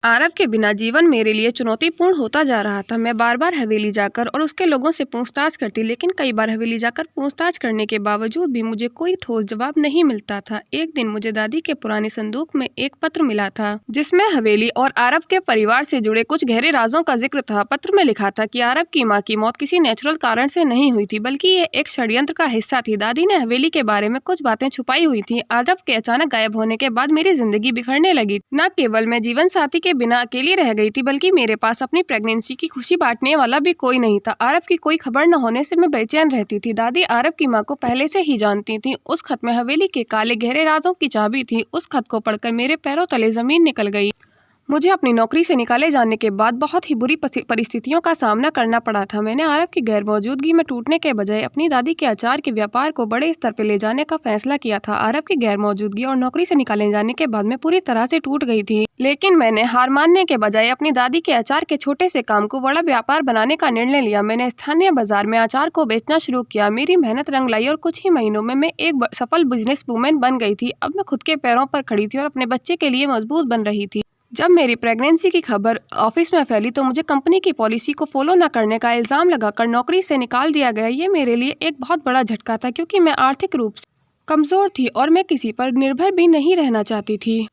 आरव के बिना जीवन मेरे लिए चुनौतीपूर्ण होता जा रहा था। मैं बार बार हवेली जाकर और उसके लोगों से पूछताछ करती, लेकिन कई बार हवेली जाकर पूछताछ करने के बावजूद भी मुझे कोई ठोस जवाब नहीं मिलता था। एक दिन मुझे दादी के पुराने संदूक में एक पत्र मिला था, जिसमें हवेली और आरव के परिवार से जुड़े कुछ गहरे राजों का जिक्र था। पत्र में लिखा था कि आरव की माँ की मौत किसी नेचुरल कारण से नहीं हुई थी, बल्कि ये एक षड्यंत्र का हिस्सा थी। दादी ने हवेली के बारे में कुछ बातें छुपाई हुई थी। आरव के अचानक गायब होने के बाद मेरी जिंदगी बिखरने लगी। न केवल मैं जीवन साथी के बिना अकेली रह गई थी, बल्कि मेरे पास अपनी प्रेगनेंसी की खुशी बांटने वाला भी कोई नहीं था। आरव की कोई खबर न होने से मैं बेचैन रहती थी। दादी आरव की माँ को पहले से ही जानती थी। उस खत में हवेली के काले गहरे राजों की चाबी थी। उस खत को पढ़कर मेरे पैरों तले जमीन निकल गई। मुझे अपनी नौकरी से निकाले जाने के बाद बहुत ही बुरी परिस्थितियों का सामना करना पड़ा था। मैंने आरव की गैर मौजूदगी में टूटने के बजाय अपनी दादी के अचार के व्यापार को बड़े स्तर पर ले जाने का फैसला किया था। आरव की गैर मौजूदगी और नौकरी से निकाले जाने के बाद मैं पूरी तरह से टूट गई थी, लेकिन मैंने हार मानने के बजाय अपनी दादी के अचार के छोटे से काम को बड़ा व्यापार बनाने का निर्णय लिया। मैंने स्थानीय बाजार में अचार को बेचना शुरू किया। मेरी मेहनत रंग लाई और कुछ ही महीनों में मैं एक सफल बिजनेस वूमेन बन गई थी। अब मैं खुद के पैरों पर खड़ी थी और अपने बच्चे के लिए मजबूत बन रही थी। जब मेरी प्रेगनेंसी की खबर ऑफिस में फैली तो मुझे कंपनी की पॉलिसी को फॉलो न करने का इल्जाम लगाकर नौकरी से निकाल दिया गया। ये मेरे लिए एक बहुत बड़ा झटका था, क्योंकि मैं आर्थिक रूप से कमजोर थी और मैं किसी पर निर्भर भी नहीं रहना चाहती थी।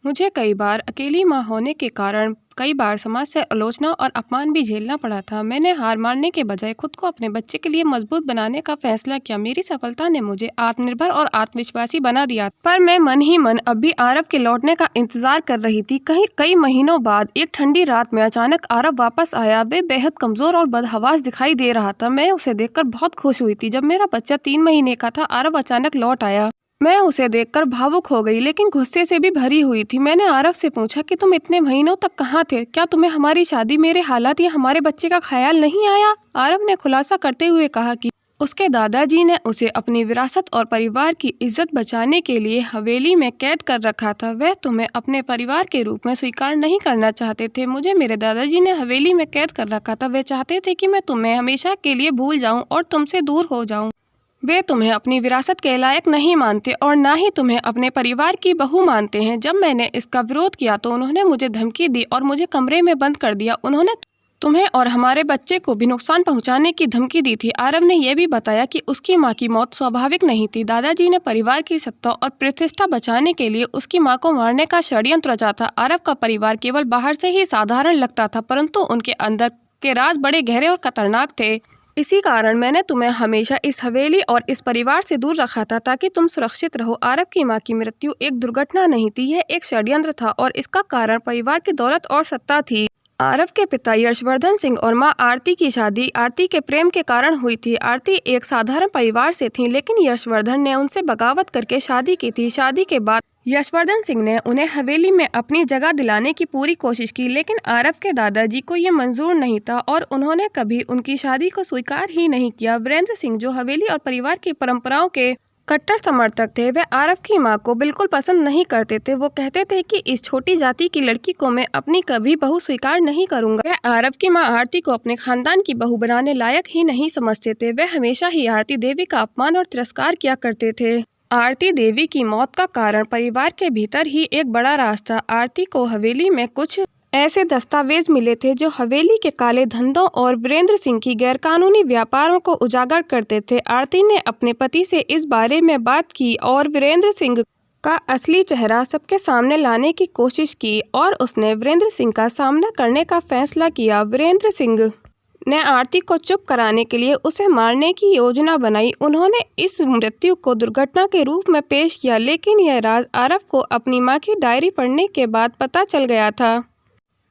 मुझे कई बार अकेली माँ होने के कारण कई बार समाज से आलोचना और अपमान भी झेलना पड़ा था। मैंने हार मानने के बजाय खुद को अपने बच्चे के लिए मजबूत बनाने का फैसला किया। मेरी सफलता ने मुझे आत्मनिर्भर और आत्मविश्वासी बना दिया, पर मैं मन ही मन अब भी आरव के लौटने का इंतजार कर रही थी। कई महीनों बाद एक ठंडी रात में अचानक आरव वापस आया। वे बेहद कमजोर और बदहवास दिखाई दे रहा था। मैं उसे देखकर बहुत खुश हुई थी। जब मेरा बच्चा 3 महीने का था, आरव अचानक लौट आया। मैं उसे देखकर भावुक हो गई, लेकिन गुस्से से भी भरी हुई थी। मैंने आरव से पूछा कि तुम इतने महीनों तक कहाँ थे? क्या तुम्हें हमारी शादी, मेरे हालात या हमारे बच्चे का ख्याल नहीं आया? आरव ने खुलासा करते हुए कहा कि उसके दादाजी ने उसे अपनी विरासत और परिवार की इज्जत बचाने के लिए हवेली में कैद कर रखा था। वह तुम्हें अपने परिवार के रूप में स्वीकार नहीं करना चाहते थे। मुझे मेरे दादाजी ने हवेली में कैद कर रखा था। वे चाहते थे कि मैं तुम्हें हमेशा के लिए भूल जाऊं और तुमसे दूर हो जाऊं। वे तुम्हें अपनी विरासत के लायक नहीं मानते और ना ही तुम्हें अपने परिवार की बहू मानते हैं। जब मैंने इसका विरोध किया तो उन्होंने मुझे धमकी दी और मुझे कमरे में बंद कर दिया। उन्होंने तुम्हें और हमारे बच्चे को भी नुकसान पहुंचाने की धमकी दी थी। आरव ने यह भी बताया कि उसकी मां की मौत स्वाभाविक नहीं थी। दादाजी ने परिवार की सत्ता और प्रतिष्ठा बचाने के लिए उसकी मां को मारने का षड्यंत्र रचा था। आरव का परिवार केवल बाहर से ही साधारण लगता था, परंतु उनके अंदर के राज बड़े गहरे और खतरनाक थे। इसी कारण मैंने तुम्हें हमेशा इस हवेली और इस परिवार से दूर रखा था, ताकि तुम सुरक्षित रहो। आरव की मां की मृत्यु एक दुर्घटना नहीं थी, यह एक षड्यंत्र था और इसका कारण परिवार की दौलत और सत्ता थी। आरव के पिता यशवर्धन सिंह और मां आरती की शादी आरती के प्रेम के कारण हुई थी। आरती एक साधारण परिवार से थी, लेकिन यशवर्धन ने उनसे बगावत करके शादी की थी। शादी के बाद यशवर्धन सिंह ने उन्हें हवेली में अपनी जगह दिलाने की पूरी कोशिश की, लेकिन आरव के दादाजी को ये मंजूर नहीं था और उन्होंने कभी उनकी शादी को स्वीकार ही नहीं किया। वीरेंद्र सिंह, जो हवेली और परिवार की परंपराओं के कट्टर समर्थक थे, वे आरव की मां को बिल्कुल पसंद नहीं करते थे। वो कहते थे कि इस छोटी जाति की लड़की को मैं अपनी कभी बहू स्वीकार नहीं करूंगा। वे आरव की मां आरती को अपने खानदान की बहू बनाने लायक ही नहीं समझते थे। वे हमेशा ही आरती देवी का अपमान और तिरस्कार किया करते थे। आरती देवी की मौत का कारण परिवार के भीतर ही एक बड़ा राज था। आरती को हवेली में कुछ ऐसे दस्तावेज मिले थे जो हवेली के काले धंधों और वीरेंद्र सिंह की गैरकानूनी व्यापारों को उजागर करते थे। आरती ने अपने पति से इस बारे में बात की और वीरेंद्र सिंह का असली चेहरा सबके सामने लाने की कोशिश की और उसने वीरेंद्र सिंह का सामना करने का फैसला किया। वीरेंद्र सिंह ने आरती को चुप कराने के लिए उसे मारने की योजना बनाई। उन्होंने इस मृत्यु को दुर्घटना के रूप में पेश किया, लेकिन यह राज आरव को अपनी मां की डायरी पढ़ने के बाद पता चल गया था।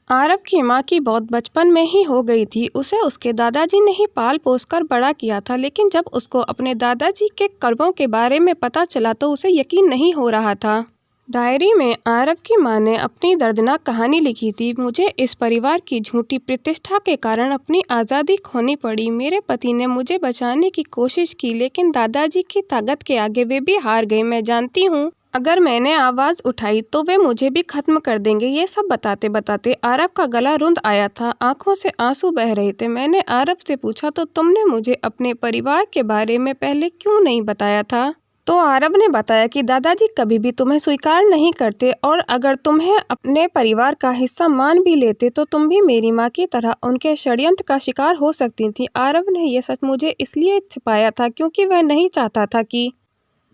आरव की मां की मौत बचपन में ही हो गई थी। उसे उसके दादाजी ने ही पाल पोस कर बड़ा किया था, लेकिन जब उसको अपने दादाजी के कर्मों के बारे में पता चला तो उसे यकीन नहीं हो रहा था। डायरी में आरव की मां ने अपनी दर्दनाक कहानी लिखी थी। मुझे इस परिवार की झूठी प्रतिष्ठा के कारण अपनी आज़ादी खोनी पड़ी। मेरे पति ने मुझे बचाने की कोशिश की, लेकिन दादाजी की ताकत के आगे वे भी हार गए। मैं जानती हूँ अगर मैंने आवाज़ उठाई तो वे मुझे भी खत्म कर देंगे। ये सब बताते बताते आरव का गला रुंध आया था, आंखों से आंसू बह रहे थे। मैंने आरव से पूछा, तो तुमने मुझे अपने परिवार के बारे में पहले क्यों नहीं बताया था? तो आरव ने बताया कि दादाजी कभी भी तुम्हें स्वीकार नहीं करते और अगर तुम्हें अपने परिवार का हिस्सा मान भी लेते तो तुम भी मेरी माँ की तरह उनके षड्यंत्र का शिकार हो सकती थी। आरव ने यह सच मुझे इसलिए छिपाया था क्योंकि वह नहीं चाहता था कि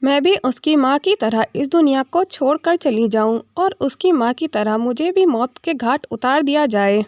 मैं भी उसकी माँ की तरह इस दुनिया को छोड़कर चली जाऊं और उसकी माँ की तरह मुझे भी मौत के घाट उतार दिया जाए।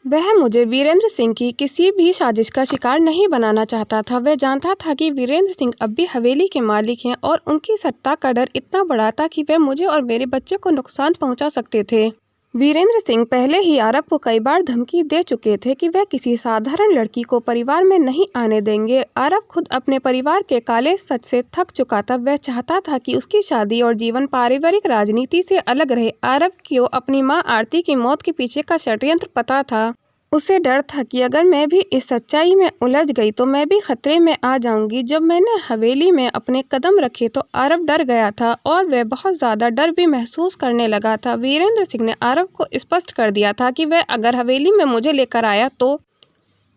वह मुझे वीरेंद्र सिंह की किसी भी साजिश का शिकार नहीं बनाना चाहता था। वह जानता था कि वीरेंद्र सिंह अब भी हवेली के मालिक हैं और उनकी सत्ता का डर इतना बड़ा था कि वह मुझे और मेरे बच्चे को नुकसान पहुंचा सकते थे। वीरेंद्र सिंह पहले ही आरव को कई बार धमकी दे चुके थे कि वह किसी साधारण लड़की को परिवार में नहीं आने देंगे। आरव खुद अपने परिवार के काले सच से थक चुका था। वह चाहता था कि उसकी शादी और जीवन पारिवारिक राजनीति से अलग रहे। आरव को अपनी मां आरती की मौत के पीछे का षड्यंत्र पता था। उसे डर था कि अगर मैं भी इस सच्चाई में उलझ गई तो मैं भी खतरे में आ जाऊंगी। जब मैंने हवेली में अपने कदम रखे तो आरव डर गया था और वह बहुत ज़्यादा डर भी महसूस करने लगा था। वीरेंद्र सिंह ने आरव को स्पष्ट कर दिया था कि वह अगर हवेली में मुझे लेकर आया तो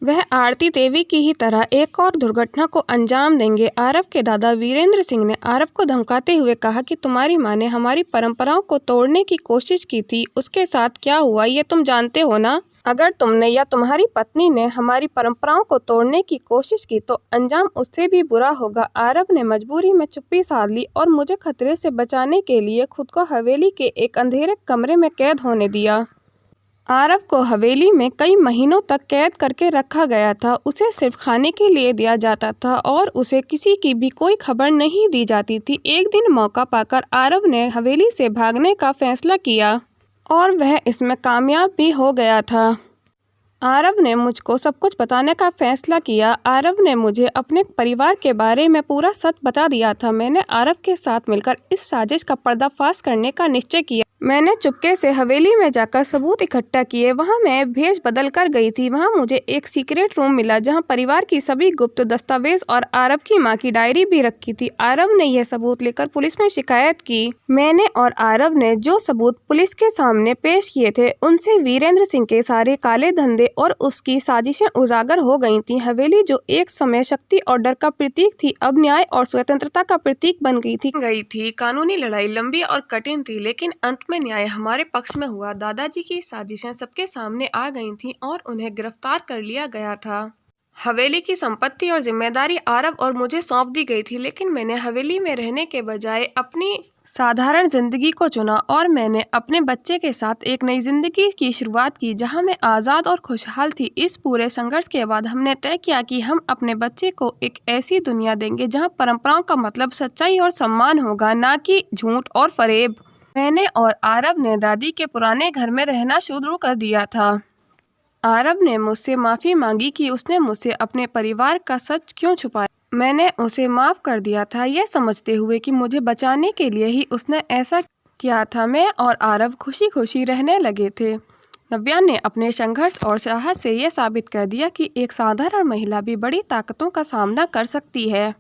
वह आरती देवी की ही तरह एक और दुर्घटना को अंजाम देंगे। आरव के दादा वीरेंद्र सिंह ने आरव को धमकाते हुए कहा कि तुम्हारी माँ ने हमारी परंपराओं को तोड़ने की कोशिश की थी, उसके साथ क्या हुआ ये तुम जानते हो ना। अगर तुमने या तुम्हारी पत्नी ने हमारी परंपराओं को तोड़ने की कोशिश की तो अंजाम उससे भी बुरा होगा। आरव ने मजबूरी में चुप्पी साध ली और मुझे खतरे से बचाने के लिए खुद को हवेली के एक अंधेरे कमरे में कैद होने दिया। आरव को हवेली में कई महीनों तक कैद करके रखा गया था। उसे सिर्फ खाने के लिए दिया जाता था और उसे किसी की भी कोई खबर नहीं दी जाती थी। एक दिन मौका पाकर आरव ने हवेली से भागने का फैसला किया और वह इसमें कामयाब भी हो गया था। आरव ने मुझको सब कुछ बताने का फैसला किया। आरव ने मुझे अपने परिवार के बारे में पूरा सच बता दिया था। मैंने आरव के साथ मिलकर इस साजिश का पर्दाफाश करने का निश्चय किया। मैंने चुपके से हवेली में जाकर सबूत इकट्ठा किए। वहां मैं भेष बदल कर गई थी। वहां मुझे एक सीक्रेट रूम मिला जहां परिवार की सभी गुप्त दस्तावेज और आरव की मां की डायरी भी रखी थी। आरव ने यह सबूत लेकर पुलिस में शिकायत की। मैंने और आरव ने जो सबूत पुलिस के सामने पेश किए थे उनसे वीरेंद्र सिंह के सारे काले धंधे और उसकी साजिशें उजागर हो गई थी। हवेली जो एक समय शक्ति और डर का प्रतीक थी अब न्याय और स्वतंत्रता का प्रतीक बन गई थी। कानूनी लड़ाई लंबी और कठिन थी लेकिन अंत में न्याय हमारे पक्ष में हुआ। दादाजी की साजिशें सबके सामने आ गई थीं और उन्हें गिरफ्तार कर लिया गया था। हवेली की संपत्ति और जिम्मेदारी आरव और मुझे सौंप दी गई थी लेकिन मैंने हवेली में रहने के बजाय अपनी साधारण जिंदगी को चुना और मैंने अपने बच्चे के साथ एक नई जिंदगी की शुरुआत की जहां मैं आज़ाद और खुशहाल थी। इस पूरे संघर्ष के बाद हमने तय किया कि हम अपने बच्चे को एक ऐसी दुनिया देंगे जहां परंपराओं का मतलब सच्चाई और सम्मान होगा, ना कि झूठ और फरेब। मैंने और आरव ने दादी के पुराने घर में रहना शुरू कर दिया था। आरव ने मुझसे माफ़ी मांगी कि उसने मुझसे अपने परिवार का सच क्यों छुपाया। मैंने उसे माफ़ कर दिया था, यह समझते हुए कि मुझे बचाने के लिए ही उसने ऐसा किया था। मैं और आरव खुशी खुशी रहने लगे थे। नव्या ने अपने संघर्ष और साहस से यह साबित कर दिया कि एक साधारण महिला भी बड़ी ताकतों का सामना कर सकती है।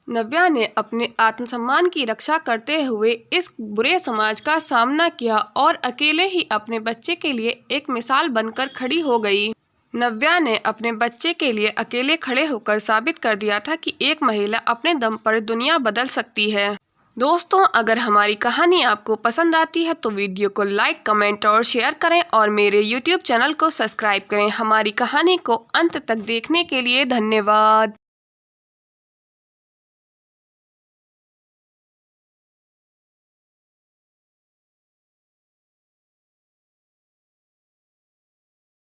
नव्या ने अपने आत्मसम्मान की रक्षा करते हुए इस बुरे समाज का सामना किया और अकेले ही अपने बच्चे के लिए एक मिसाल बनकर खड़ी हो गई। नव्या ने अपने बच्चे के लिए अकेले खड़े होकर साबित कर दिया था कि एक महिला अपने दम पर दुनिया बदल सकती है। दोस्तों, अगर हमारी कहानी आपको पसंद आती है तो वीडियो को लाइक, कमेंट और शेयर करें और मेरे YouTube चैनल को सब्सक्राइब करें। हमारी कहानी को अंत तक देखने के लिए धन्यवाद।